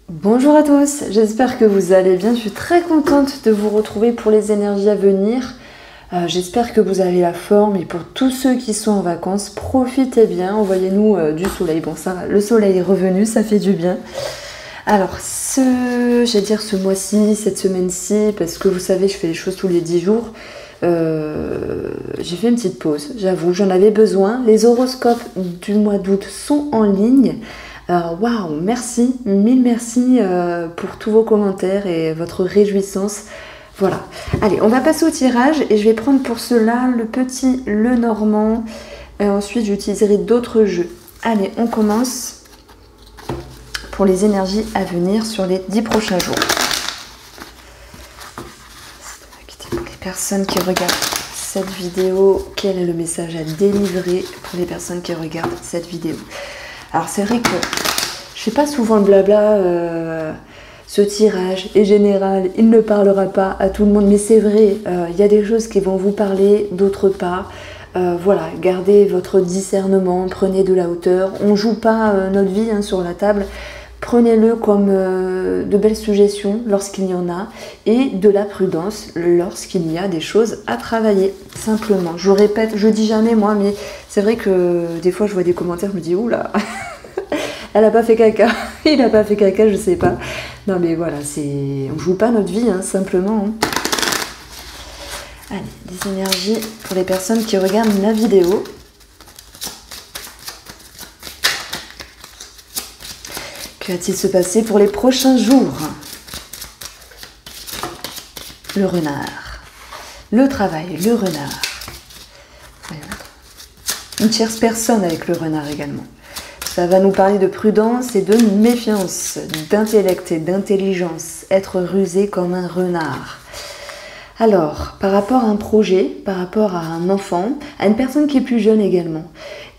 Bonjour à tous, j'espère que vous allez bien. Je suis très contente de vous retrouver pour les énergies à venir. J'espère que vous avez la forme et pour tous ceux qui sont en vacances, profitez bien, envoyez-nous du soleil. Bon ça, le soleil est revenu, ça fait du bien. Alors, ce mois-ci, cette semaine-ci, parce que vous savez, je fais les choses tous les 10 jours, j'ai fait une petite pause, j'avoue, j'en avais besoin. Les horoscopes du mois d'août sont en ligne. Waouh, merci, mille merci pour tous vos commentaires et votre réjouissance. Voilà. Allez, on va passer au tirage et je vais prendre pour cela le petit, le normand. Et ensuite, j'utiliserai d'autres jeux. Allez, on commence pour les énergies à venir sur les 10 prochains jours. Pour les personnes qui regardent cette vidéo, quel est le message à délivrer pour les personnes qui regardent cette vidéo? Alors c'est vrai que je fais pas souvent le blabla, ce tirage est général, il ne parlera pas à tout le monde, mais c'est vrai, il y a des choses qui vont vous parler, d'autres pas. Voilà, gardez votre discernement, prenez de la hauteur, on joue pas notre vie sur la table, prenez-le comme de belles suggestions lorsqu'il y en a et de la prudence lorsqu'il y a des choses à travailler, simplement. Je répète, je dis jamais moi, mais c'est vrai que des fois je vois des commentaires, je me dis oula, elle a pas fait caca, il a pas fait caca, je sais pas. Non mais voilà, on joue pas notre vie, simplement. Allez, des énergies pour les personnes qui regardent la vidéo. Que va-t-il se passer pour les prochains jours? Le renard. Le travail, le renard. Une tierce personne avec le renard également. Ça va nous parler de prudence et de méfiance, d'intellect et d'intelligence. Être rusé comme un renard. Alors, par rapport à un projet, par rapport à un enfant, à une personne qui est plus jeune également.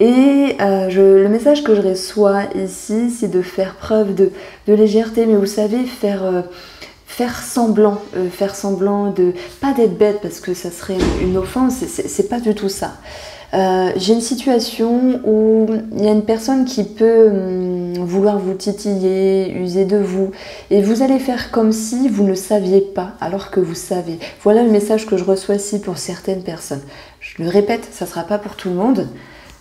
Et le message que je reçois ici, c'est de faire preuve de légèreté, mais vous savez, faire semblant de, pas d'être bête parce que ça serait une offense, c'est pas du tout ça. J'ai une situation où il y a une personne qui peut vouloir vous titiller, user de vous, et vous allez faire comme si vous ne saviez pas, alors que vous savez. Voilà le message que je reçois ici pour certaines personnes. Je le répète, ça ne sera pas pour tout le monde.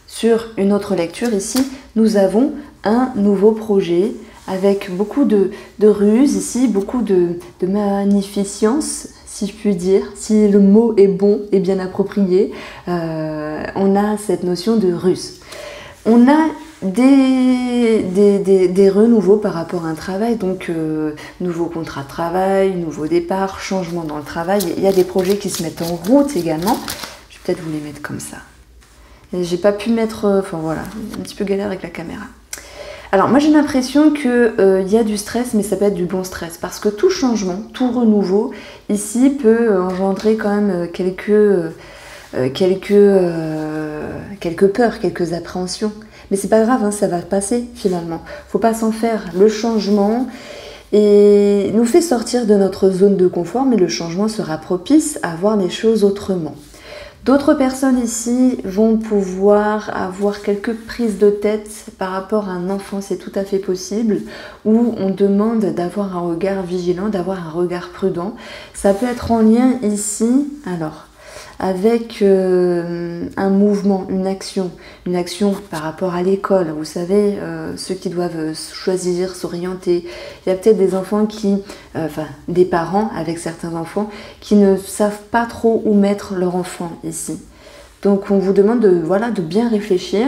Sur une autre lecture ici, nous avons un nouveau projet avec beaucoup de ruses ici, beaucoup de magnificence, si je puis dire, si le mot est bon et bien approprié. On a cette notion de ruse. On a des renouveaux par rapport à un travail, donc nouveau contrat de travail, nouveau départ, changement dans le travail. Il y a des projets qui se mettent en route également. Je vais peut-être vous les mettre comme ça. J'ai pas pu mettre, enfin voilà, un petit peu galère avec la caméra. Alors moi j'ai l'impression qu'il y a du stress, mais ça peut être du bon stress, parce que tout changement, tout renouveau, ici peut engendrer quand même quelques peurs, quelques appréhensions. Mais c'est pas grave, ça va passer finalement. Faut pas s'en faire. Le changement nous fait sortir de notre zone de confort, mais le changement sera propice à voir les choses autrement. D'autres personnes ici vont pouvoir avoir quelques prises de tête par rapport à un enfant, c'est tout à fait possible, où on demande d'avoir un regard vigilant, d'avoir un regard prudent. Ça peut être en lien ici, alors, avec un mouvement, une action par rapport à l'école. Vous savez, ceux qui doivent choisir, s'orienter. Il y a peut-être des enfants des parents avec certains enfants qui ne savent pas trop où mettre leur enfant ici. Donc on vous demande de bien réfléchir.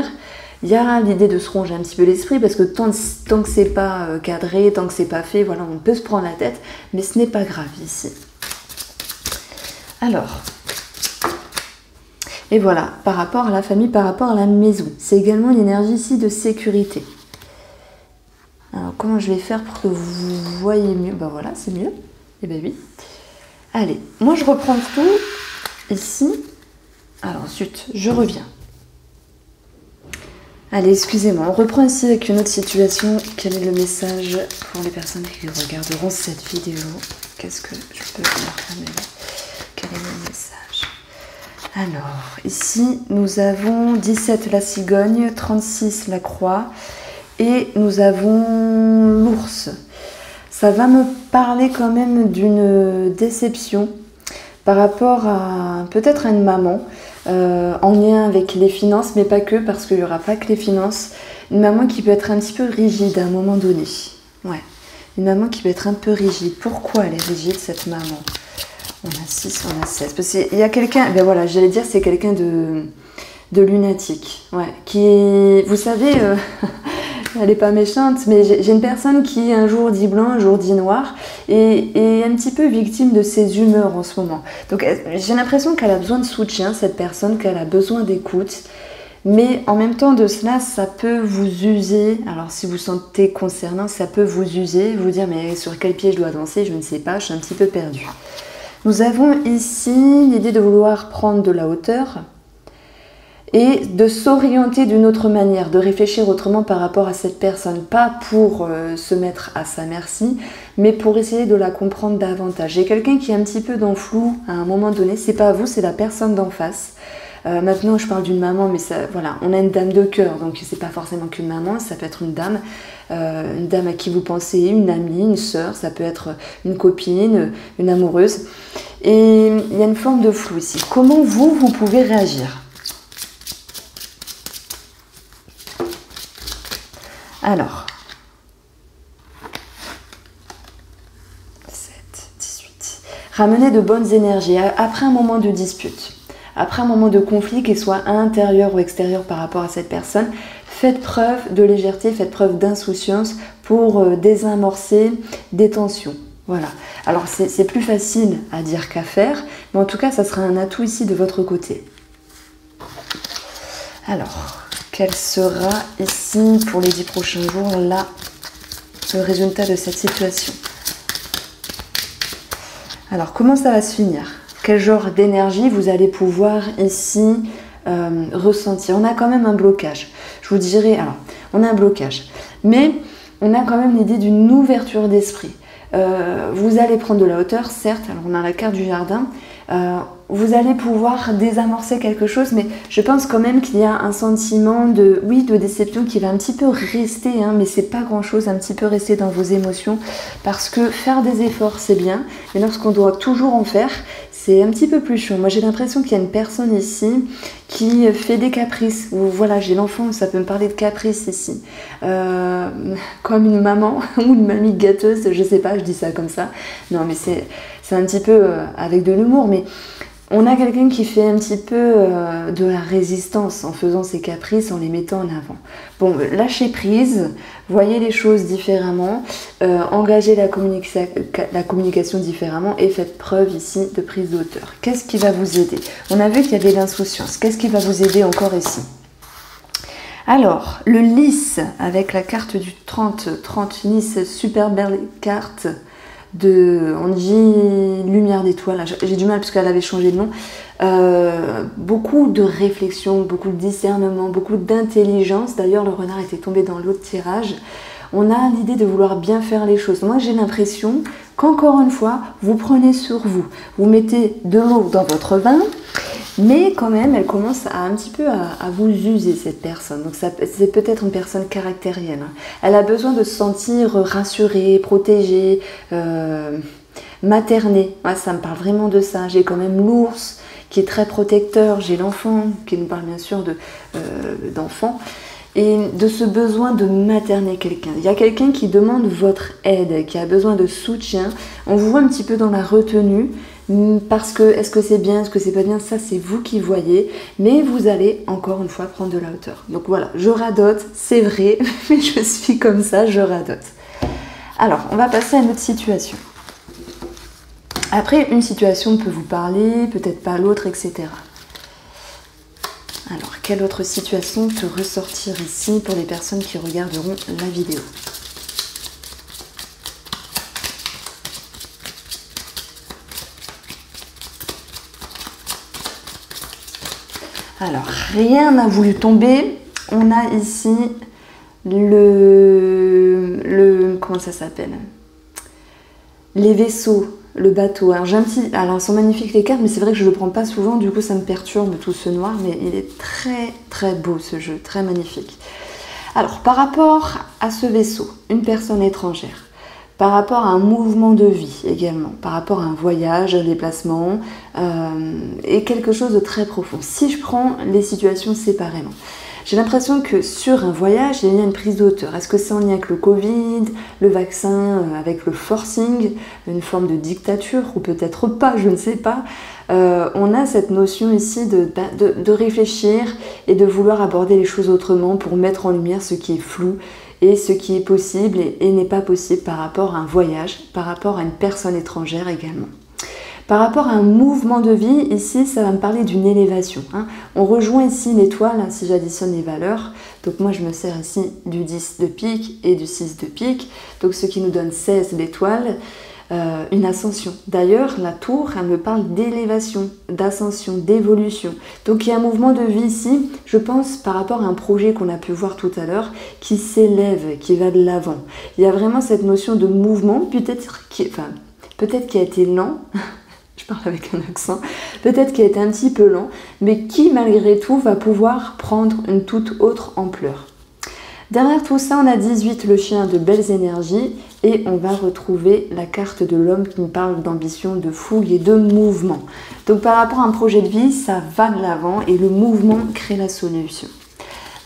Il y a l'idée de se ronger un petit peu l'esprit parce que tant que c'est pas cadré, tant que c'est pas fait, voilà, on peut se prendre la tête, mais ce n'est pas grave ici. Alors, et voilà, par rapport à la famille, par rapport à la maison. C'est également une énergie ici de sécurité. Alors, comment je vais faire pour que vous voyez mieux? Ben voilà, c'est mieux. Eh ben oui. Allez, moi je reprends tout ici. Alors ensuite, je reviens. Allez, excusez-moi, on reprend ici avec une autre situation. Quel est le message pour les personnes qui regarderont cette vidéo? Qu'est-ce que je peux leur faire? Quel est le message? Alors, ici, nous avons 17 la cigogne, 36 la croix et nous avons l'ours. ça va me parler quand même d'une déception par rapport à peut-être à une maman en lien avec les finances, mais pas que, parce qu'il n'y aura pas que les finances. Une maman qui peut être un petit peu rigide à un moment donné. Ouais, une maman qui peut être un peu rigide. Pourquoi elle est rigide, cette maman? On a 6, on a 16. Parce qu'il y a quelqu'un, ben voilà, j'allais dire c'est quelqu'un de lunatique. Ouais, qui, vous savez, elle n'est pas méchante, mais j'ai une personne qui un jour dit blanc, un jour dit noir, et un petit peu victime de ses humeurs en ce moment. Donc j'ai l'impression qu'elle a besoin de soutien, cette personne, qu'elle a besoin d'écoute. Mais en même temps de cela, ça peut vous user. Alors si vous sentez concernant, ça peut vous user, vous dire mais sur quel pied je dois danser, je ne sais pas, je suis un petit peu perdue. Nous avons ici l'idée de vouloir prendre de la hauteur et de s'orienter d'une autre manière, de réfléchir autrement par rapport à cette personne. Pas pour se mettre à sa merci, mais pour essayer de la comprendre davantage. J'ai quelqu'un qui est un petit peu dans le flou à un moment donné, c'est pas vous, c'est la personne d'en face. Maintenant je parle d'une maman, mais ça, voilà, on a une dame de cœur, donc c'est pas forcément qu'une maman, ça peut être une dame à qui vous pensez, une amie, une sœur, ça peut être une copine, une amoureuse. Et il y a une forme de flou ici. Comment vous pouvez réagir? Alors, 7, 18. Ramenez de bonnes énergies après un moment de dispute. Après un moment de conflit, qu'il soit intérieur ou extérieur par rapport à cette personne, faites preuve de légèreté, faites preuve d'insouciance pour désamorcer des tensions. Voilà. Alors c'est plus facile à dire qu'à faire, mais en tout cas ça sera un atout ici de votre côté. Alors, quel sera ici pour les 10 prochains jours là le résultat de cette situation? Alors comment ça va se finir? Quel genre d'énergie vous allez pouvoir ici ressentir? On a quand même un blocage. Je vous dirais, alors, on a un blocage, mais on a quand même l'idée d'une ouverture d'esprit. Vous allez prendre de la hauteur, certes, alors on a la carte du jardin, vous allez pouvoir désamorcer quelque chose, mais je pense quand même qu'il y a un sentiment de, oui, de déception qui va un petit peu rester, hein, mais c'est pas grand chose, un petit peu rester dans vos émotions, parce que faire des efforts c'est bien, mais lorsqu'on doit toujours en faire, c'est un petit peu plus chaud. Moi j'ai l'impression qu'il y a une personne ici qui fait des caprices, ou voilà, j'ai l'enfant, ça peut me parler de caprices ici, comme une maman ou une mamie gâteuse, je sais pas, je dis ça comme ça, non mais c'est un petit peu avec de l'humour, mais on a quelqu'un qui fait un petit peu de la résistance en faisant ses caprices, en les mettant en avant. Bon, lâchez prise, voyez les choses différemment, engagez la communication différemment et faites preuve ici de prise d'auteur. Qu'est-ce qui va vous aider? On a vu qu'il y avait l'insouciance. Qu'est-ce qui va vous aider encore ici? Alors, le lys avec la carte du 30 lys, super belle carte. On dit lumière d'étoile, j'ai du mal parce qu'elle avait changé de nom, beaucoup de réflexion, beaucoup de discernement, beaucoup d'intelligence. D'ailleurs le renard était tombé dans l'autre tirage. On a l'idée de vouloir bien faire les choses. Moi j'ai l'impression qu'encore une fois vous prenez sur vous, vous mettez de l'eau dans votre vin, mais quand même elle commence à un petit peu à vous user, cette personne. Donc c'est peut-être une personne caractérielle, hein. Elle a besoin de se sentir rassurée, protégée, maternée. Ouais, ça me parle vraiment de ça. J'ai quand même l'ours qui est très protecteur, j'ai l'enfant qui nous parle bien sûr d'enfant, et de ce besoin de materner quelqu'un. Il y a quelqu'un qui demande votre aide, qui a besoin de soutien. On vous voit un petit peu dans la retenue, parce que est-ce que c'est bien, est-ce que c'est pas bien, ça c'est vous qui voyez, mais vous allez encore une fois prendre de la hauteur. Donc voilà, je radote, c'est vrai, mais je suis comme ça, je radote. Alors, on va passer à une autre situation. Après, une situation peut vous parler, peut-être pas l'autre, etc. Alors, quelle autre situation peut ressortir ici pour les personnes qui regarderont la vidéo? Alors, rien n'a voulu tomber. On a ici comment ça s'appelle? Les vaisseaux, le bateau. Alors, alors, sont magnifiques les cartes, mais c'est vrai que je ne le prends pas souvent, du coup, ça me perturbe tout ce noir, mais il est très, très beau ce jeu, très magnifique. Alors, par rapport à ce vaisseau, une personne étrangère par rapport à un mouvement de vie également, par rapport à un voyage, un déplacement, et quelque chose de très profond. Si je prends les situations séparément, j'ai l'impression que sur un voyage, il y a une prise de hauteur. Est-ce que c'est en lien avec le Covid, le vaccin, avec le forcing, une forme de dictature, ou peut-être pas, je ne sais pas. On a cette notion ici de réfléchir et de vouloir aborder les choses autrement pour mettre en lumière ce qui est flou et ce qui est possible et n'est pas possible par rapport à un voyage, par rapport à une personne étrangère également. Par rapport à un mouvement de vie, ici, ça va me parler d'une élévation. On rejoint ici l'étoile, si j'additionne les valeurs. Donc moi, je me sers ici du 10 de pique et du 6 de pique. Donc ce qui nous donne 16 l'étoile, une ascension. D'ailleurs, la tour, elle me parle d'élévation, d'ascension, d'évolution. Donc il y a un mouvement de vie ici, je pense, par rapport à un projet qu'on a pu voir tout à l'heure, qui s'élève, qui va de l'avant. Il y a vraiment cette notion de mouvement, peut-être qui a été lent, je parle avec un accent, peut-être qui a été un petit peu lent, mais qui malgré tout va pouvoir prendre une toute autre ampleur. Derrière tout ça, on a 18, le chien, de belles énergies, et on va retrouver la carte de l'homme qui nous parle d'ambition, de fougue et de mouvement. Donc par rapport à un projet de vie, ça va de l'avant et le mouvement crée la solution.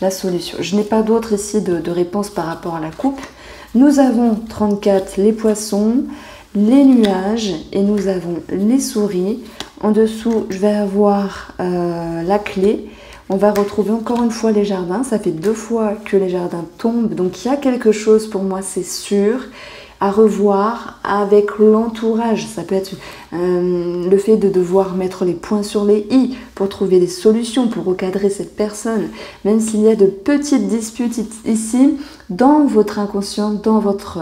Je n'ai pas d'autre ici de réponse par rapport à la coupe. Nous avons 34, les poissons, les nuages, et nous avons les souris. En dessous, je vais avoir la clé. On va retrouver encore une fois les jardins. Ça fait 2 fois que les jardins tombent. Donc il y a quelque chose, pour moi, c'est sûr, à revoir avec l'entourage. Ça peut être le fait de devoir mettre les points sur les i pour trouver des solutions, pour recadrer cette personne. Même s'il y a de petites disputes ici, dans votre inconscient, dans votre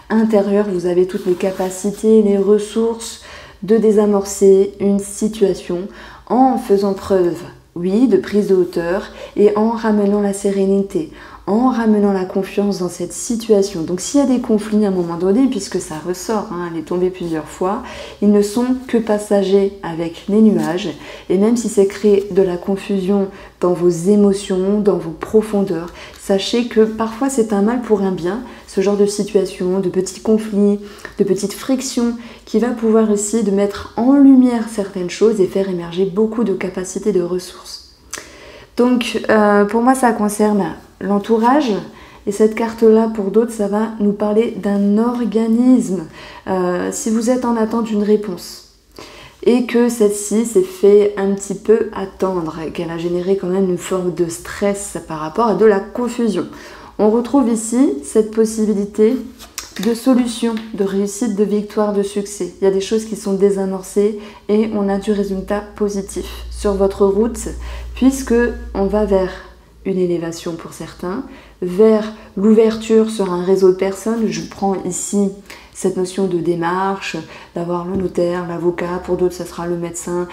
intérieur, vous avez toutes les capacités, les ressources de désamorcer une situation en faisant preuve, oui, de prise de hauteur et en ramenant la sérénité, en ramenant la confiance dans cette situation. Donc s'il y a des conflits à un moment donné, puisque ça ressort, elle est tombée plusieurs fois, ils ne sont que passagers avec les nuages. Et même si ça crée de la confusion dans vos émotions, dans vos profondeurs, sachez que parfois c'est un mal pour un bien, ce genre de situation, de petits conflits, de petites frictions, qui va pouvoir ici de mettre en lumière certaines choses et faire émerger beaucoup de capacités, de ressources. Donc pour moi ça concerne l'entourage, et cette carte-là, pour d'autres, ça va nous parler d'un organisme. Si vous êtes en attente d'une réponse, et que celle-ci s'est fait un petit peu attendre, et qu'elle a généré quand même une forme de stress par rapport à de la confusion. On retrouve ici cette possibilité de solution, de réussite, de victoire, de succès. Il y a des choses qui sont désamorcées et on a du résultat positif sur votre route, puisque on va vers une élévation pour certains, vers l'ouverture sur un réseau de personnes. Je prends ici cette notion de démarche, d'avoir le notaire, l'avocat, pour d'autres ça sera le médecin.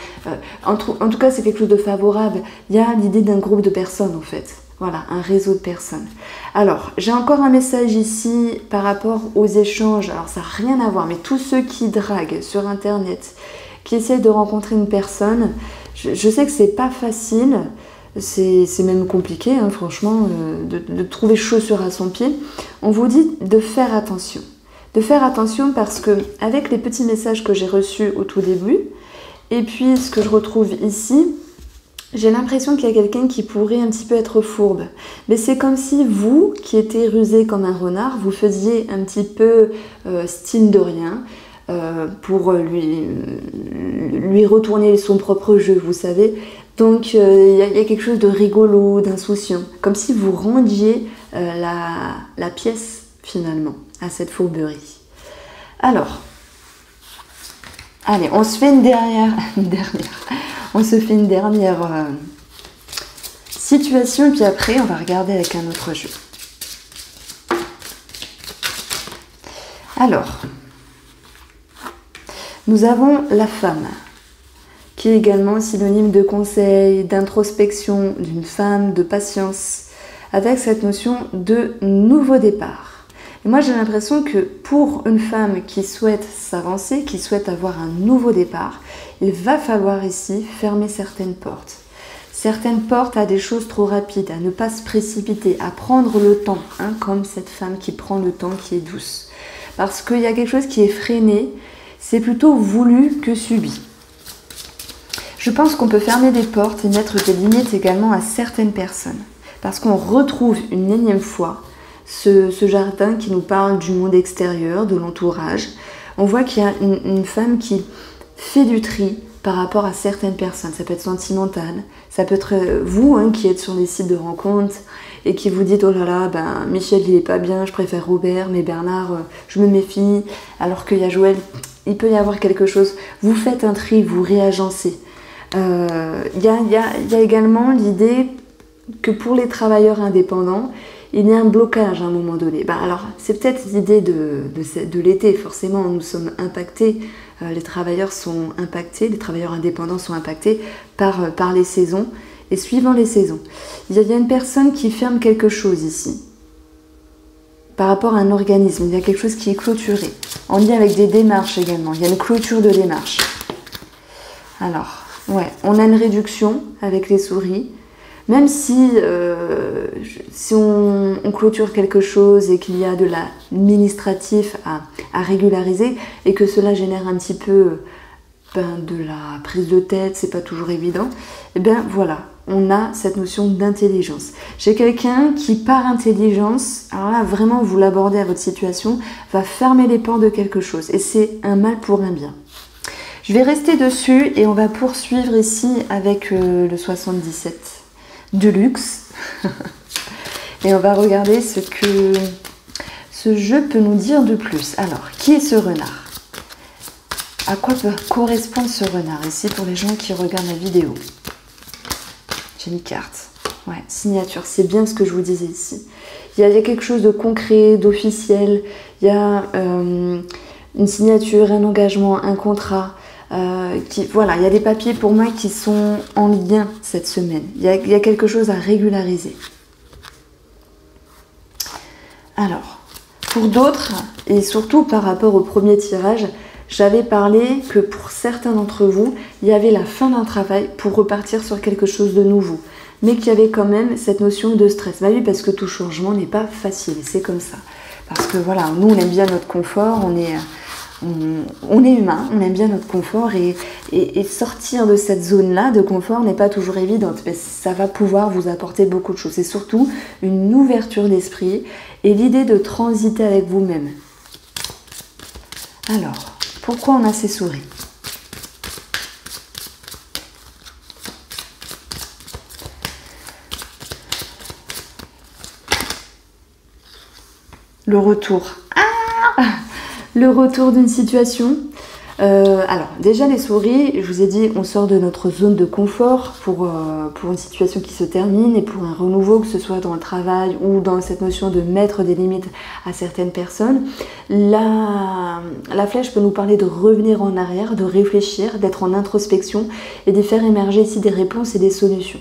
En tout cas c'est quelque chose de favorable. Il y a l'idée d'un groupe de personnes en fait. Voilà, un réseau de personnes. Alors, j'ai encore un message ici par rapport aux échanges. Alors, ça n'a rien à voir, mais tous ceux qui draguent sur Internet, qui essaient de rencontrer une personne, je sais que c'est pas facile, c'est même compliqué, franchement, de trouver chaussure à son pied. On vous dit de faire attention. De faire attention parce que, avec les petits messages que j'ai reçus au tout début, et puis ce que je retrouve ici, j'ai l'impression qu'il y a quelqu'un qui pourrait un petit peu être fourbe. Mais c'est comme si vous, qui étiez rusé comme un renard, vous faisiez un petit peu style de rien pour lui retourner son propre jeu, vous savez. Donc il y a quelque chose de rigolo, d'insouciant. Comme si vous rendiez la pièce, finalement, à cette fourberie. Alors, allez, on se fait une dernière situation, et puis après on va regarder avec un autre jeu. Alors, nous avons la femme, qui est également synonyme de conseil, d'introspection, d'une femme, de patience, avec cette notion de nouveau départ. Et moi j'ai l'impression que pour une femme qui souhaite s'avancer, qui souhaite avoir un nouveau départ, il va falloir ici fermer certaines portes. Certaines portes à des choses trop rapides, à ne pas se précipiter, à prendre le temps, comme cette femme qui prend le temps, qui est douce. parce qu'il y a quelque chose qui est freiné, c'est plutôt voulu que subi. Je pense qu'on peut fermer des portes et mettre des limites également à certaines personnes, parce qu'on retrouve une énième fois ce jardin qui nous parle du monde extérieur, de l'entourage. On voit qu'il y a une femme qui fait du tri par rapport à certaines personnes. Ça peut être sentimental, ça peut être vous qui êtes sur les sites de rencontres et qui vous dites oh là là, ben, Michel il est pas bien, je préfère Robert, mais Bernard je me méfie, alors qu'il y a Joël, il peut y avoir quelque chose. Vous faites un tri, vous réagencez. Il y a également l'idée que pour les travailleurs indépendants, il y a un blocage à un moment donné. Ben alors, c'est peut-être l'idée de l'été, forcément, nous sommes impactés, les travailleurs sont impactés, les travailleurs indépendants sont impactés par les saisons, et suivant les saisons. Il y a une personne qui ferme quelque chose ici, par rapport à un organisme, il y a quelque chose qui est clôturé, en lien avec des démarches également, il y a une clôture de démarche. Alors, ouais, on a une réduction avec les souris, même si on clôture quelque chose et qu'il y a de l'administratif à régulariser et que cela génère un petit peu de la prise de tête, c'est pas toujours évident, et bien voilà, on a cette notion d'intelligence. J'ai quelqu'un qui, par intelligence, alors là vraiment vous l'abordez à votre situation, va fermer les portes de quelque chose et c'est un mal pour un bien. Je vais rester dessus et on va poursuivre ici avec le 77 de luxe. Et on va regarder ce que ce jeu peut nous dire de plus. Alors, qui est ce renard? À quoi peut correspondre ce renard ici pour les gens qui regardent la vidéo? J'ai mis carte. Ouais, signature, c'est bien ce que je vous disais ici. Il y a quelque chose de concret, d'officiel. Il y a une signature, un engagement, un contrat. Voilà, il y a des papiers pour moi qui sont en lien cette semaine. Il y a quelque chose à régulariser. Alors, pour d'autres, et surtout par rapport au premier tirage, j'avais parlé que pour certains d'entre vous, il y avait la fin d'un travail pour repartir sur quelque chose de nouveau. Mais qu'il y avait quand même cette notion de stress. Bah oui, parce que tout changement n'est pas facile, c'est comme ça. Parce que voilà, nous on aime bien notre confort, on est humain, on aime bien notre confort et sortir de cette zone-là de confort n'est pas toujours évidente, mais ça va pouvoir vous apporter beaucoup de choses. C'est surtout une ouverture d'esprit et l'idée de transiter avec vous-même. Alors, pourquoi on a ces souris? Le retour. Ah! Le retour d'une situation. Alors, déjà les souris, je vous ai dit, on sort de notre zone de confort pour une situation qui se termine et pour un renouveau, que ce soit dans le travail ou dans cette notion de mettre des limites à certaines personnes. La flèche peut nous parler de revenir en arrière, de réfléchir, d'être en introspection et de faire émerger ici des réponses et des solutions.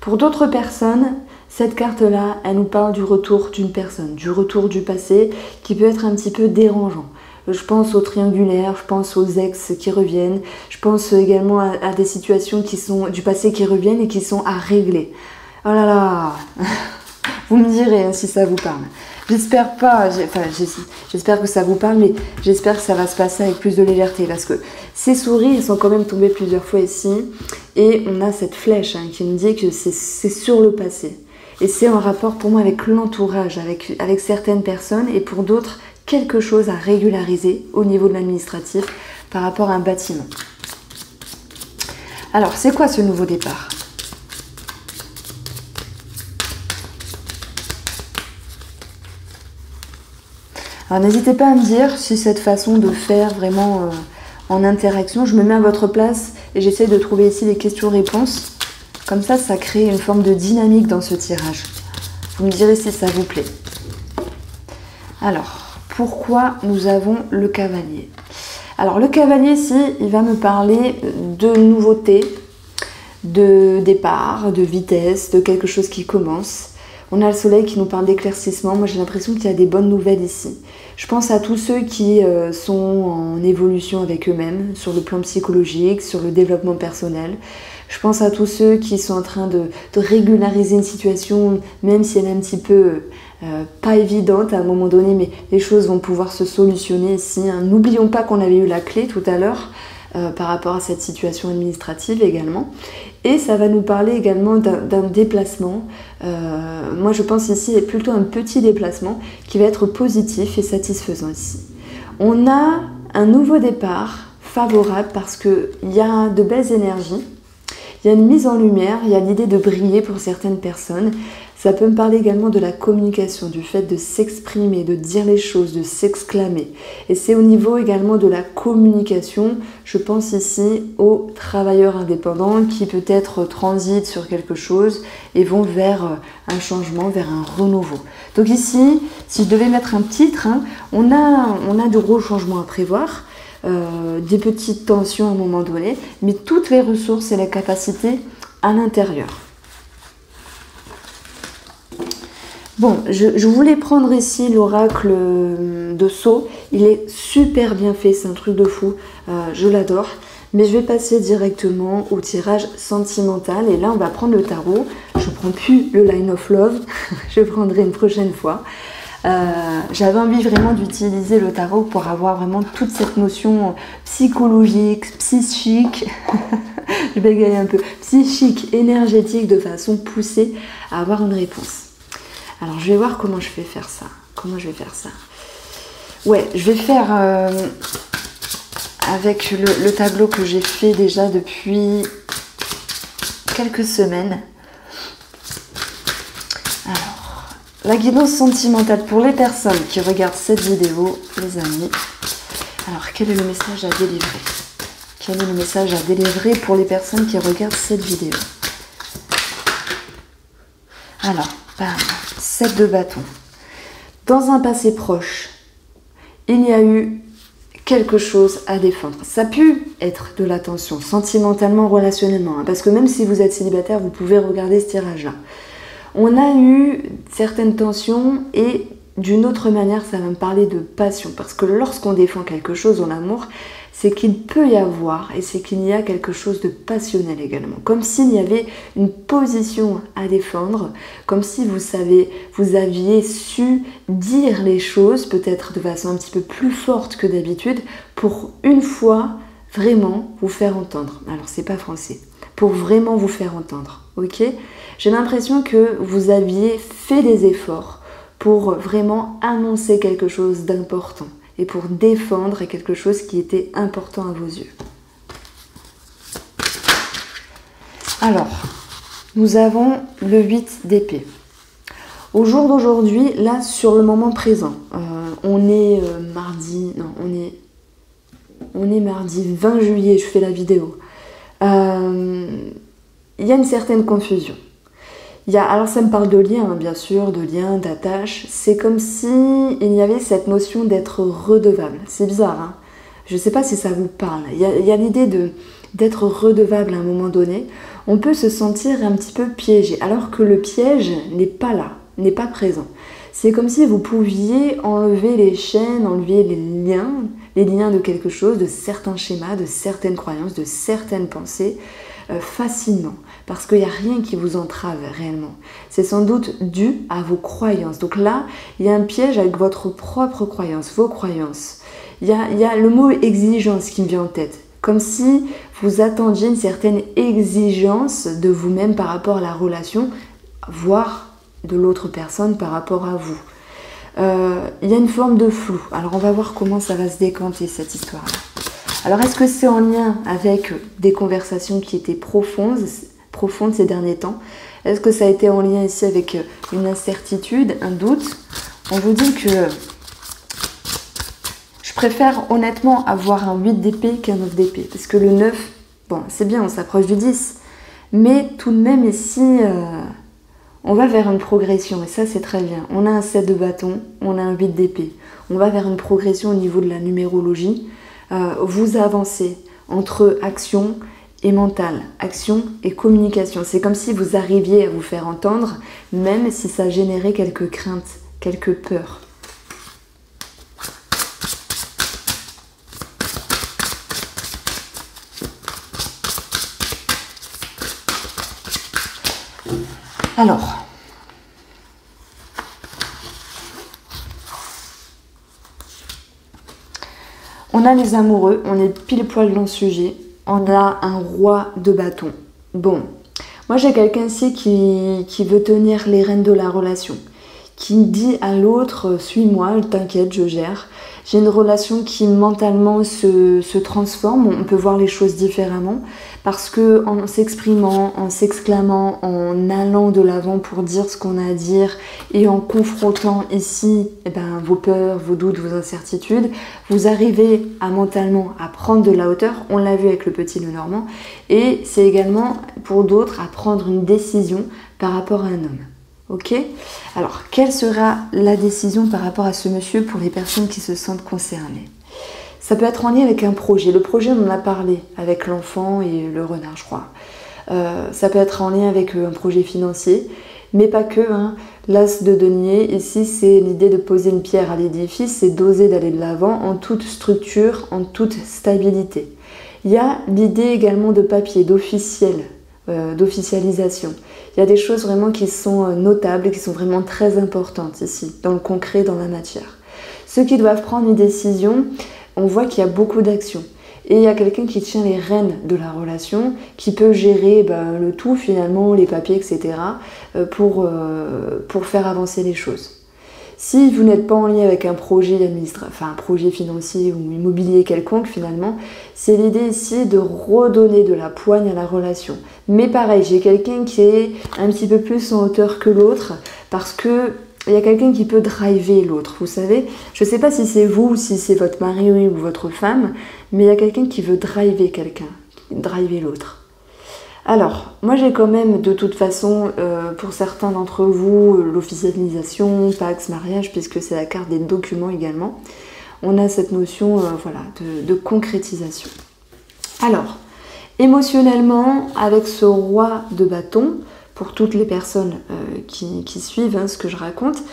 Pour d'autres personnes, cette carte-là, elle nous parle du retour d'une personne, du retour du passé qui peut être un petit peu dérangeant. Je pense aux triangulaires, je pense aux ex qui reviennent, je pense également à des situations qui sont du passé qui reviennent et qui sont à régler. Oh là là, vous me direz si ça vous parle. J'espère pas, j'espère que ça vous parle, mais j'espère que ça va se passer avec plus de légèreté parce que ces souris, elles sont quand même tombées plusieurs fois ici et on a cette flèche qui nous dit que c'est sur le passé. Et c'est en rapport pour moi avec l'entourage, avec certaines personnes et pour d'autres, quelque chose à régulariser au niveau de l'administratif par rapport à un bâtiment. Alors, c'est quoi ce nouveau départ? Alors, n'hésitez pas à me dire si cette façon de faire vraiment en interaction, je me mets à votre place et j'essaie de trouver ici des questions-réponses. Comme ça, ça crée une forme de dynamique dans ce tirage. Vous me direz si ça vous plaît. Alors, pourquoi nous avons le cavalier? Alors le cavalier ici, il va me parler de nouveauté, de départ, de vitesse, de quelque chose qui commence. On a le soleil qui nous parle d'éclaircissement. Moi j'ai l'impression qu'il y a des bonnes nouvelles ici. Je pense à tous ceux qui sont en évolution avec eux-mêmes, sur le plan psychologique, sur le développement personnel. Je pense à tous ceux qui sont en train de régulariser une situation, même si elle est un petit peu pas évidente à un moment donné, mais les choses vont pouvoir se solutionner ici, hein. N'oublions pas qu'on avait eu la clé tout à l'heure par rapport à cette situation administrative également. Et ça va nous parler également d'un déplacement. Moi je pense ici plutôt un petit déplacement qui va être positif et satisfaisant ici. On a un nouveau départ favorable parce qu'il y a de belles énergies, il y a une mise en lumière, il y a l'idée de briller pour certaines personnes. Ça peut me parler également de la communication, du fait de s'exprimer, de dire les choses, de s'exclamer. Et c'est au niveau également de la communication, je pense ici aux travailleurs indépendants qui peut-être transitent sur quelque chose et vont vers un changement, vers un renouveau. Donc ici, si je devais mettre un titre, hein, on a de gros changements à prévoir. Des petites tensions à un moment donné, mais toutes les ressources et les capacités à l'intérieur. Bon, je voulais prendre ici l'oracle de Sceaux. Il est super bien fait, c'est un truc de fou, je l'adore. Mais je vais passer directement au tirage sentimental. Et là, on va prendre le tarot. Je ne prends plus le Line of Love, je prendrai une prochaine fois. J'avais envie vraiment d'utiliser le tarot pour avoir vraiment toute cette notion psychologique, psychique, je bégaye un peu, psychique, énergétique de façon poussée à avoir une réponse. Alors je vais voir comment je vais faire ça. Ouais, je vais faire avec le tableau que j'ai fait déjà depuis quelques semaines. La guidance sentimentale pour les personnes qui regardent cette vidéo, les amis. Alors, quel est le message à délivrer? Quel est le message à délivrer pour les personnes qui regardent cette vidéo? Alors, bam, 7 de bâton. Dans un passé proche, il y a eu quelque chose à défendre. Ça a pu être de la tension, sentimentalement, relationnellement. Hein, parce que même si vous êtes célibataire, vous pouvez regarder ce tirage-là. On a eu certaines tensions et d'une autre manière, ça va me parler de passion. Parce que lorsqu'on défend quelque chose en amour, c'est qu'il peut y avoir et c'est qu'il y a quelque chose de passionnel également. Comme s'il y avait une position à défendre, comme si vous aviez su dire les choses, peut-être de façon un petit peu plus forte que d'habitude, pour une fois vraiment vous faire entendre. Alors c'est pas français. Pour vraiment vous faire entendre, ok? J'ai l'impression que vous aviez fait des efforts pour vraiment annoncer quelque chose d'important et pour défendre quelque chose qui était important à vos yeux. Alors, nous avons le 8 d'épée. Au jour d'aujourd'hui, là, sur le moment présent, on est mardi 20 juillet, je fais la vidéo. Il y a une certaine confusion. Alors ça me parle de lien, hein, bien sûr, de lien, d'attache. C'est comme si il y avait cette notion d'être redevable. C'est bizarre, hein. Je ne sais pas si ça vous parle. Il y a l'idée d'être redevable à un moment donné. On peut se sentir un petit peu piégé, alors que le piège n'est pas là, n'est pas présent. C'est comme si vous pouviez enlever les chaînes, enlever les liens de quelque chose, de certains schémas, de certaines croyances, de certaines pensées, facilement. Parce qu'il n'y a rien qui vous entrave réellement. C'est sans doute dû à vos croyances. Donc là, il y a un piège avec votre propre croyance, vos croyances. Il y a le mot exigence qui me vient en tête. Comme si vous attendiez une certaine exigence de vous-même par rapport à la relation, voire de l'autre personne par rapport à vous. Il y a une forme de flou. Alors on va voir comment ça va se décanter cette histoire-là. Alors est-ce que c'est en lien avec des conversations qui étaient profondes ces derniers temps? Est-ce que ça a été en lien ici avec une incertitude, un doute? On vous dit que je préfère honnêtement avoir un 8 d'épée qu'un 9 d'épée. Parce que le 9, bon c'est bien, on s'approche du 10. Mais tout de même ici, on va vers une progression et ça c'est très bien. On a un 7 de bâton, on a un 8 d'épée. On va vers une progression au niveau de la numérologie. Vous avancez entre action et mental, action et communication. C'est comme si vous arriviez à vous faire entendre, même si ça générait quelques craintes, quelques peurs. Alors, On a les amoureux, on est pile poil dans le sujet. On a un roi de bâton. Bon, moi j'ai quelqu'un ici qui veut tenir les rênes de la relation, qui dit à l'autre, suis-moi, t'inquiète, je gère. J'ai une relation qui mentalement se transforme, on peut voir les choses différemment, parce que en s'exprimant, en s'exclamant, en allant de l'avant pour dire ce qu'on a à dire, et en confrontant ici vos peurs, vos doutes, vos incertitudes, vous arrivez à mentalement à prendre de la hauteur, on l'a vu avec le petit Lenormand, et c'est également pour d'autres à prendre une décision par rapport à un homme. Ok? Alors, quelle sera la décision par rapport à ce monsieur pour les personnes qui se sentent concernées? Ça peut être en lien avec un projet. Le projet, on en a parlé avec l'enfant et le renard, je crois. Ça peut être en lien avec un projet financier, mais pas que. Hein. L'as de denier, ici, c'est l'idée de poser une pierre à l'édifice, c'est d'oser d'aller de l'avant en toute structure, en toute stabilité. Il y a l'idée également de papier, d'officiel, d'officialisation. Il y a des choses vraiment qui sont notables et qui sont vraiment très importantes ici, dans le concret, dans la matière. Ceux qui doivent prendre une décision, on voit qu'il y a beaucoup d'actions. Et il y a quelqu'un qui tient les rênes de la relation, qui peut gérer le tout finalement, les papiers, etc. Pour faire avancer les choses. Si vous n'êtes pas en lien avec un projet un projet financier ou immobilier quelconque finalement, c'est l'idée ici de redonner de la poigne à la relation. Mais pareil, j'ai quelqu'un qui est un petit peu plus en hauteur que l'autre parce que il y a quelqu'un qui peut driver l'autre, vous savez. Je ne sais pas si c'est vous ou si c'est votre mari ou votre femme, mais il y a quelqu'un qui veut driver driver l'autre. Alors, moi j'ai quand même de toute façon, pour certains d'entre vous, l'officialisation, Pax, mariage, puisque c'est la carte des documents également. On a cette notion de concrétisation. Alors, émotionnellement, avec ce roi de bâton, pour toutes les personnes qui suivent ce que je raconte,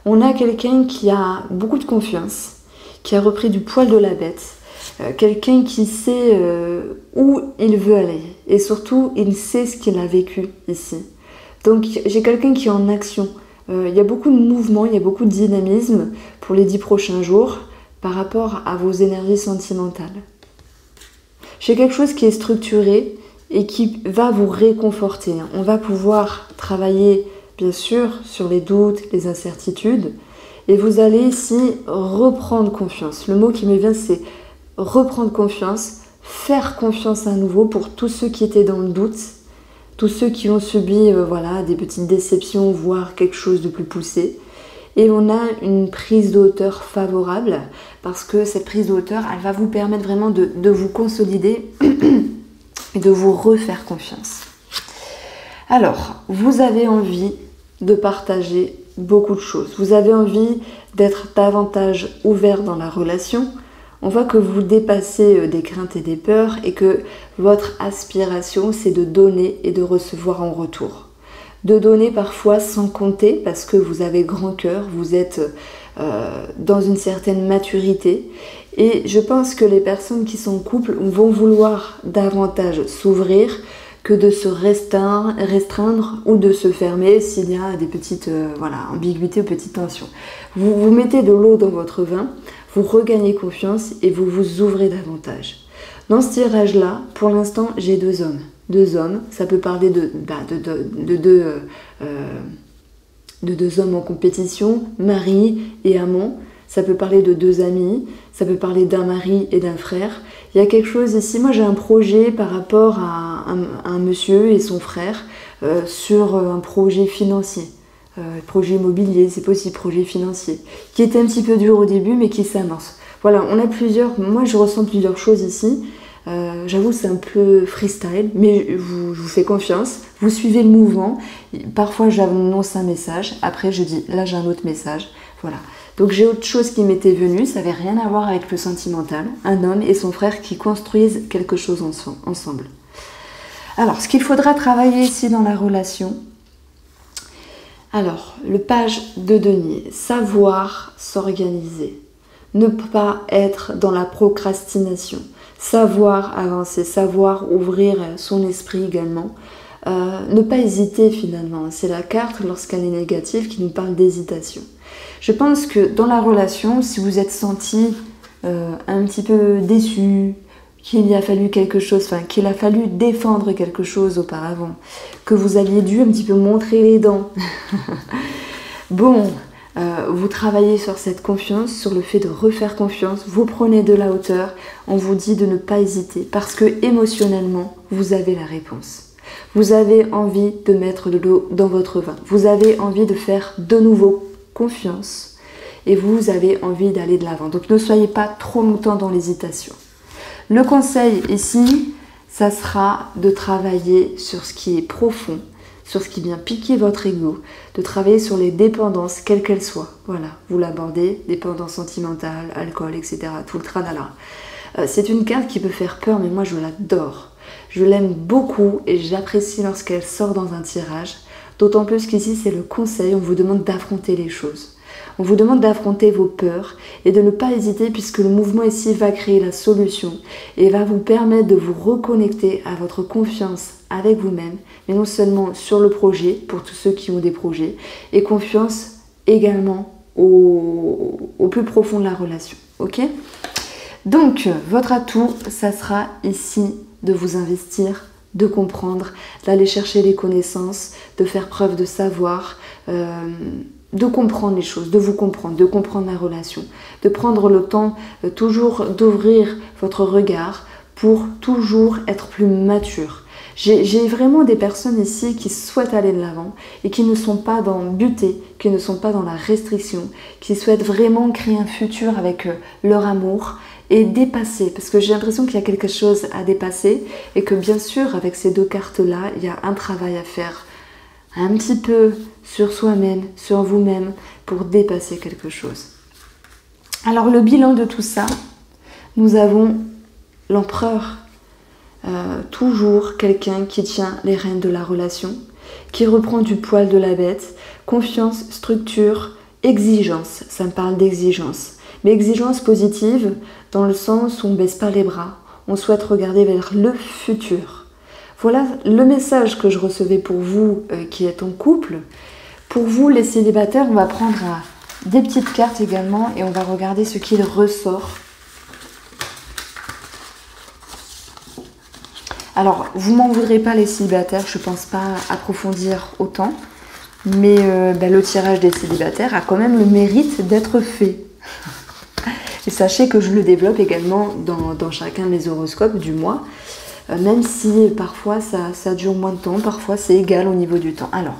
on a quelqu'un qui a beaucoup de confiance, qui a repris du poil de la bête, quelqu'un qui sait où il veut aller et surtout il sait ce qu'il a vécu ici. Donc j'ai quelqu'un qui est en action. Il y a beaucoup de mouvement, il y a beaucoup de dynamisme pour les 10 prochains jours par rapport à vos énergies sentimentales. J'ai quelque chose qui est structuré et qui va vous réconforter. On va pouvoir travailler bien sûr sur les doutes, les incertitudes et vous allez ici reprendre confiance. Le mot qui me vient c'est reprendre confiance, faire confiance à nouveau pour tous ceux qui étaient dans le doute, tous ceux qui ont subi des petites déceptions, voire quelque chose de plus poussé. Et on a une prise de hauteur favorable parce que cette prise de hauteur, elle va vous permettre vraiment de vous consolider et de vous refaire confiance. Alors, vous avez envie de partager beaucoup de choses. Vous avez envie d'être davantage ouvert dans la relation. On voit que vous dépassez des craintes et des peurs et que votre aspiration, c'est de donner et de recevoir en retour. De donner parfois sans compter parce que vous avez grand cœur, vous êtes dans une certaine maturité. Et je pense que les personnes qui sont en couple vont vouloir davantage s'ouvrir que de se restreindre ou de se fermer s'il y a des petites ambiguïtés ou petites tensions. Vous mettez de l'eau dans votre vin, vous regagnez confiance et vous vous ouvrez davantage. Dans ce tirage-là, pour l'instant, j'ai deux hommes. Deux hommes, ça peut parler de deux hommes en compétition, mari et amant. Ça peut parler de deux amis, ça peut parler d'un mari et d'un frère. Il y a quelque chose ici, moi j'ai un projet par rapport à un monsieur et son frère sur un projet financier. Projet immobilier, c'est possible, projet financier, qui était un petit peu dur au début mais qui s'amorce. Voilà, on a moi je ressens plusieurs choses ici. J'avoue c'est un peu freestyle, mais je vous fais confiance, vous suivez le mouvement. Parfois j'annonce un message, après je dis là j'ai un autre message, voilà. Donc j'ai autre chose qui m'était venue, ça n'avait rien à voir avec le sentimental, un homme et son frère qui construisent quelque chose ensemble. Alors ce qu'il faudra travailler ici dans la relation, alors le page de denier, savoir s'organiser, ne pas être dans la procrastination, savoir avancer, savoir ouvrir son esprit également, ne pas hésiter finalement. C'est la carte lorsqu'elle est négative qui nous parle d'hésitation. Je pense que dans la relation, si vous êtes senti un petit peu déçu, qu'il y a fallu quelque chose, enfin qu'il a fallu défendre quelque chose auparavant, que vous aviez dû un petit peu montrer les dents. Bon, vous travaillez sur cette confiance, sur le fait de refaire confiance, vous prenez de la hauteur, on vous dit de ne pas hésiter parce que émotionnellement, vous avez la réponse. Vous avez envie de mettre de l'eau dans votre vin, vous avez envie de faire de nouveau confiance et vous avez envie d'aller de l'avant. Donc ne soyez pas trop longtemps dans l'hésitation. Le conseil ici, ça sera de travailler sur ce qui est profond, sur ce qui vient piquer votre ego, de travailler sur les dépendances, quelles qu'elles soient. Voilà, vous l'abordez, dépendance sentimentale, alcool, etc. Tout le tralala. C'est une carte qui peut faire peur, mais moi je l'adore. Je l'aime beaucoup et j'apprécie lorsqu'elle sort dans un tirage. D'autant plus qu'ici c'est le conseil, on vous demande d'affronter les choses. On vous demande d'affronter vos peurs et de ne pas hésiter puisque le mouvement ici va créer la solution et va vous permettre de vous reconnecter à votre confiance avec vous-même, mais non seulement sur le projet, pour tous ceux qui ont des projets, et confiance également au plus profond de la relation. Ok ? Donc, votre atout, ça sera ici de vous investir, de comprendre, d'aller chercher les connaissances, de faire preuve de savoir, de comprendre les choses, de vous comprendre, de comprendre la relation, de prendre le temps toujours d'ouvrir votre regard pour toujours être plus mature. J'ai vraiment des personnes ici qui souhaitent aller de l'avant et qui ne sont pas dans buter, qui ne sont pas dans la restriction, qui souhaitent vraiment créer un futur avec leur amour et dépasser, parce que j'ai l'impression qu'il y a quelque chose à dépasser et que bien sûr avec ces deux cartes-là, il y a un travail à faire un petit peu sur soi-même, sur vous-même, pour dépasser quelque chose. Alors le bilan de tout ça, nous avons l'empereur, toujours quelqu'un qui tient les rênes de la relation, qui reprend du poil de la bête, confiance, structure, exigence, ça me parle d'exigence, mais exigence positive dans le sens où on ne baisse pas les bras, on souhaite regarder vers le futur. Voilà le message que je recevais pour vous qui êtes en couple. Pour vous les célibataires, on va prendre des petites cartes également et on va regarder ce qu'il ressort. Alors, vous m'en voudrez pas les célibataires, je ne pense pas approfondir autant, mais le tirage des célibataires a quand même le mérite d'être fait. Et sachez que je le développe également dans chacun de mes horoscopes du mois, même si parfois ça dure moins de temps, parfois c'est égal au niveau du temps. Alors,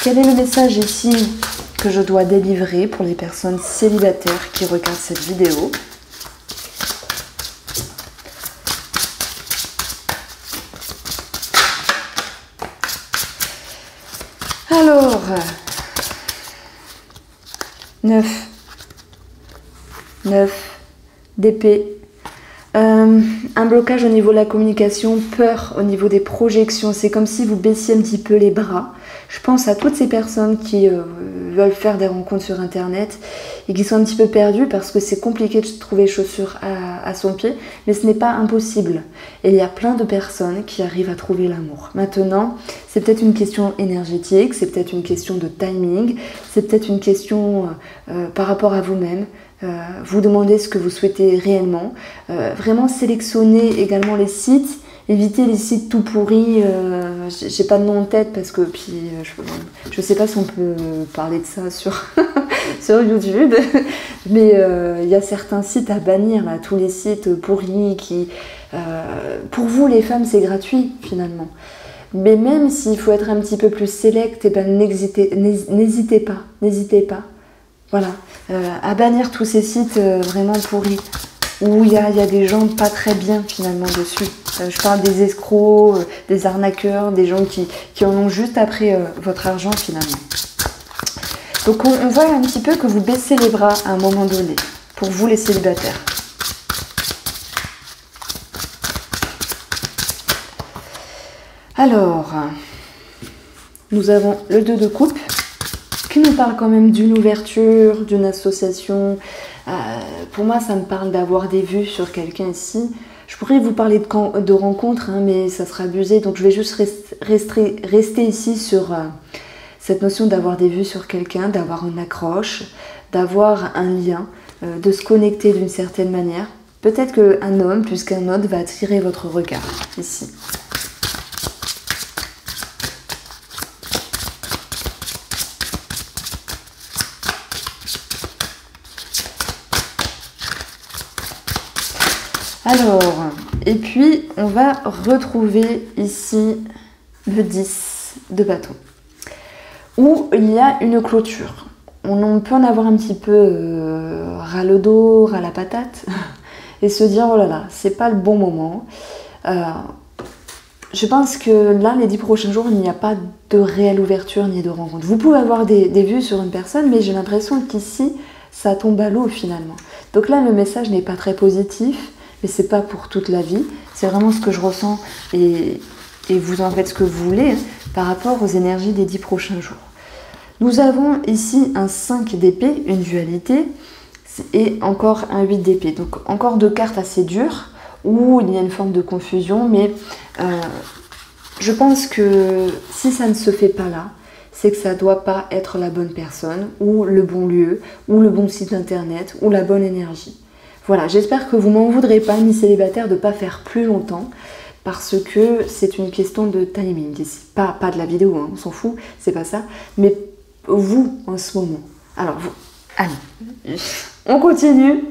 quel est le message ici que je dois délivrer pour les personnes célibataires qui regardent cette vidéo ? Alors, 9 d'épée, un blocage au niveau de la communication, peur au niveau des projections, c'est comme si vous baissiez un petit peu les bras. Je pense à toutes ces personnes qui veulent faire des rencontres sur internet et qui sont un petit peu perdues parce que c'est compliqué de trouver chaussures à son pied, mais ce n'est pas impossible. Et il y a plein de personnes qui arrivent à trouver l'amour. Maintenant, c'est peut-être une question énergétique, c'est peut-être une question de timing, c'est peut-être une question par rapport à vous-même. Vous demandez ce que vous souhaitez réellement. Vraiment sélectionnez également les sites. Évitez les sites tout pourris. J'ai pas de nom en tête parce que je sais pas si on peut parler de ça sur, sur YouTube. Mais il y a certains sites à bannir, là, tous les sites pourris qui... pour vous les femmes c'est gratuit finalement. Mais même s'il faut être un petit peu plus sélect, n'hésitez pas. Voilà, à bannir tous ces sites vraiment pourris, où il y a des gens pas très bien finalement dessus. Je parle des escrocs, des arnaqueurs, des gens qui en ont juste après votre argent finalement. Donc on voit un petit peu que vous baissez les bras à un moment donné, pour vous les célibataires. Alors, nous avons le 2 de coupe, qui nous parle quand même d'une ouverture, d'une association. Pour moi, ça me parle d'avoir des vues sur quelqu'un ici. Je pourrais vous parler de rencontres, hein, mais ça sera abusé. Donc, je vais juste rester ici sur cette notion d'avoir des vues sur quelqu'un, d'avoir une accroche, d'avoir un lien. de se connecter d'une certaine manière. Peut-être qu'un homme plus qu'un autre va attirer votre regard ici. Alors, et puis on va retrouver ici le 10 de bâton, où il y a une clôture. On peut en avoir un petit peu ras le dos, ras la patate, et se dire oh là là, c'est pas le bon moment. Je pense que là, les 10 prochains jours, il n'y a pas de réelle ouverture ni de rencontre. Vous pouvez avoir des vues sur une personne, mais j'ai l'impression qu'ici, ça tombe à l'eau finalement. Donc là, le message n'est pas très positif. Mais c'est pas pour toute la vie, c'est vraiment ce que je ressens et vous en faites ce que vous voulez par rapport aux énergies des 10 prochains jours. Nous avons ici un 5 d'épée, une dualité, et encore un 8 d'épée. Donc encore 2 cartes assez dures où il y a une forme de confusion, mais je pense que si ça ne se fait pas là, c'est que ça ne doit pas être la bonne personne, ou le bon lieu, ou le bon site internet, ou la bonne énergie. Voilà, j'espère que vous m'en voudrez pas, mes célibataires, de ne pas faire plus longtemps, parce que c'est une question de timing ici. Pas de la vidéo, hein, on s'en fout, c'est pas ça. Mais vous, en ce moment. Alors, vous, allez, on continue.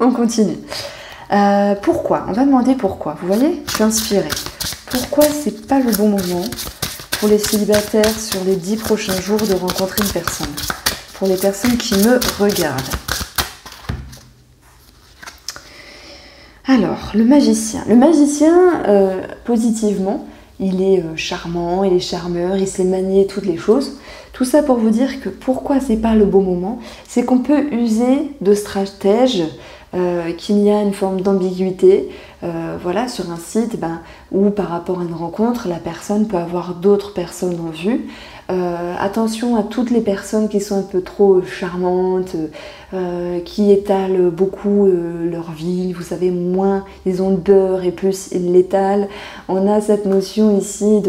Pourquoi? On va demander pourquoi. Vous voyez, je suis inspirée. Pourquoi c'est pas le bon moment pour les célibataires sur les 10 prochains jours de rencontrer une personne? Pour les personnes qui me regardent. Alors, le magicien. Le magicien, positivement, il est charmant, il est charmeur, il sait manier toutes les choses. Tout ça pour vous dire que pourquoi c'est pas le bon moment, c'est qu'on peut user de stratèges, qu'il y a une forme d'ambiguïté, voilà, sur un site où par rapport à une rencontre, la personne peut avoir d'autres personnes en vue. Attention à toutes les personnes qui sont un peu trop charmantes, qui étalent beaucoup leur vie, vous savez, moins ils ont de beurre et plus ils l'étalent. On a cette notion ici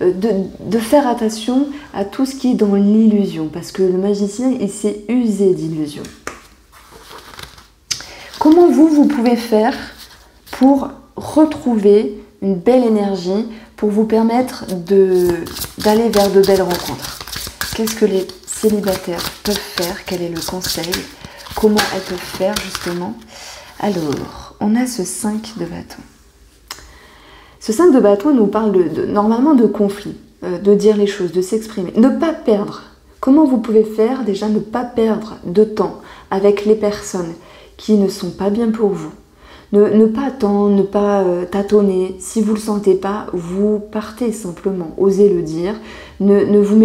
de faire attention à tout ce qui est dans l'illusion, parce que le magicien, il s'est usé d'illusions. Comment vous pouvez faire pour retrouver une belle énergie, pour vous permettre d'aller vers de belles rencontres? Qu'est-ce que les célibataires peuvent faire? Quel est le conseil? Comment elles peuvent faire justement? Alors, on a ce 5 de bâton. Ce 5 de bâton nous parle normalement de conflit, de dire les choses, de s'exprimer. Ne pas perdre. Comment vous pouvez faire déjà ne pas perdre de temps avec les personnes qui ne sont pas bien pour vous? Ne pas attendre, ne pas tâtonner. Si vous ne le sentez pas, vous partez simplement. Osez le dire. Ne vous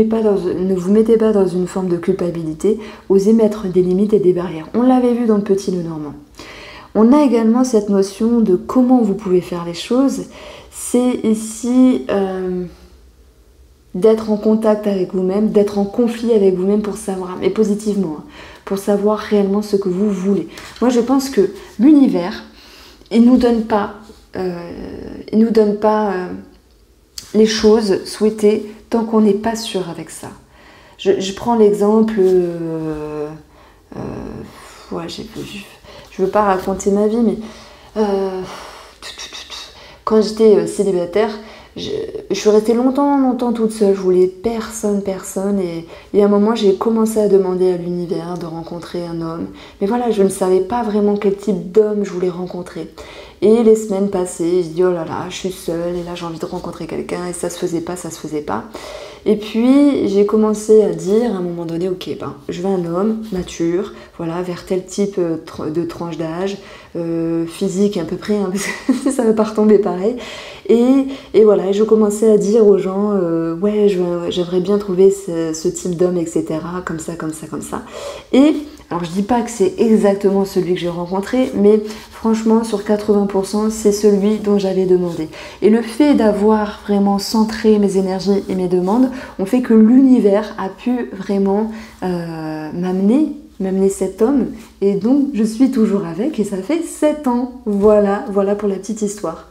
mettez pas dans une forme de culpabilité. Osez mettre des limites et des barrières. On l'avait vu dans le Petit Lenormand. On a également cette notion de comment vous pouvez faire les choses. C'est ici d'être en contact avec vous-même, d'être en conflit avec vous-même pour savoir, mais positivement, pour savoir réellement ce que vous voulez. Moi, je pense que l'univers, il nous donne pas les choses souhaitées tant qu'on n'est pas sûr avec ça. Je prends l'exemple, ouais, je veux pas raconter ma vie, mais quand j'étais célibataire, je suis restée longtemps toute seule, je voulais personne, et à un moment j'ai commencé à demander à l'univers de rencontrer un homme, mais voilà, je ne savais pas vraiment quel type d'homme je voulais rencontrer. Et les semaines passaient, je dis oh là là, je suis seule, et là j'ai envie de rencontrer quelqu'un, et ça se faisait pas. Et puis j'ai commencé à dire à un moment donné, ok, je veux un homme mature, voilà, vers tel type de tranche d'âge, physique à peu près, hein, parce que ça ne va pas retomber pareil. Et voilà, je commençais à dire aux gens, ouais, j'aimerais bien trouver ce type d'homme, etc., comme ça. Et alors je dis pas que c'est exactement celui que j'ai rencontré, mais franchement sur 80% c'est celui dont j'avais demandé. Et le fait d'avoir vraiment centré mes énergies et mes demandes ont fait que l'univers a pu vraiment m'amener cet homme, et donc je suis toujours avec, et ça fait 7 ans. Voilà pour la petite histoire.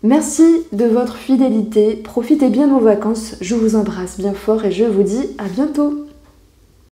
Merci de votre fidélité, profitez bien de vos vacances, je vous embrasse bien fort et je vous dis à bientôt.